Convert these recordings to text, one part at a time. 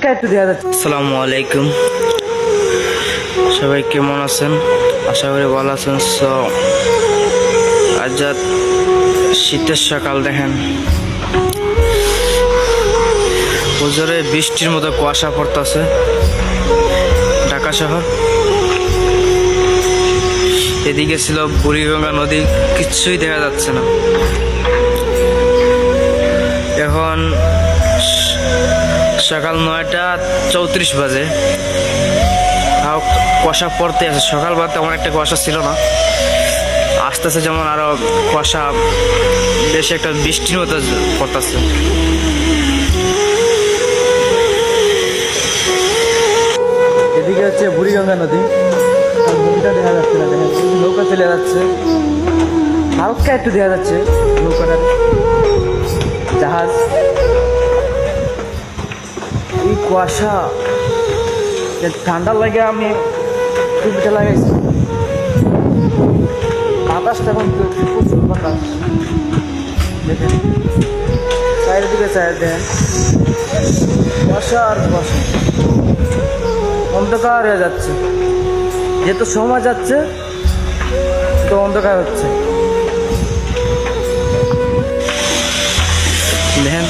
আসসালামু আলাইকুম, সবাই কেমন আছেন? আশা করি ভালো আছেন। আজ শীতের সকাল দেখেন, জোরে বৃষ্টির মতো কুয়াশা পড়তেছে ঢাকা শহর। এদিকে ছিল বুড়িগঙ্গা নদী, কিচ্ছুই দেখা যাচ্ছে না। এখন সকাল 9:34 বাজে, কুয়াশা পড়তে আছে। সকালবেলা তেমন একটা কুয়াশা ছিল না, আস্তে আস্তে যেমন আরো কুয়াশা বেশি একটা বৃষ্টির মতো পড়তেছে। এদিকে হচ্ছে বুড়িগঙ্গা নদী, নদীটা দেখা যাচ্ছে না, দেখা যাচ্ছে নৌকা চলে যাচ্ছে, হালকা একটু দেখা যাচ্ছে নৌকাটা, জাহাজ। এই কুয়াশা ঠান্ডার লাগে আমি টুপিটা লাগাইছি, বাতাসটা এখন প্রচুর বাতাস। দেখেন চারিদিকে দেখেন কুয়াশা আর কুয়াশা, অন্ধকার হয়ে যাচ্ছে। যেহেতু সময় যাচ্ছে তো অন্ধকার হচ্ছে। দেখেন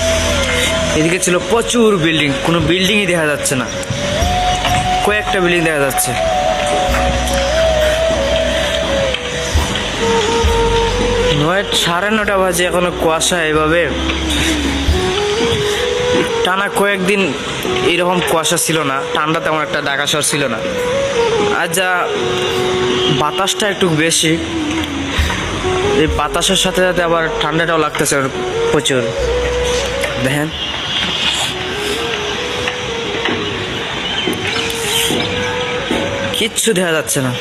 এদিকে ছিল প্রচুর বিল্ডিং, কোনো বিল্ডিংই দেখা যাচ্ছে না, কয়েকটা বিল্ডিং দেখা যাচ্ছে। সাড়ে 9টা বাজে, এখনো কুয়াশা। এভাবে টানা কয়েকদিন এরকম কুয়াশা ছিল না, ঠান্ডা তেমন একটা ঢাকা শহর ছিল না। আর যা বাতাসটা একটু বেশি, এই বাতাসের সাথে সাথে আবার ঠান্ডাটাও লাগতেছে প্রচুর। দেখেন কিচ্ছু দেখা যাচ্ছে না।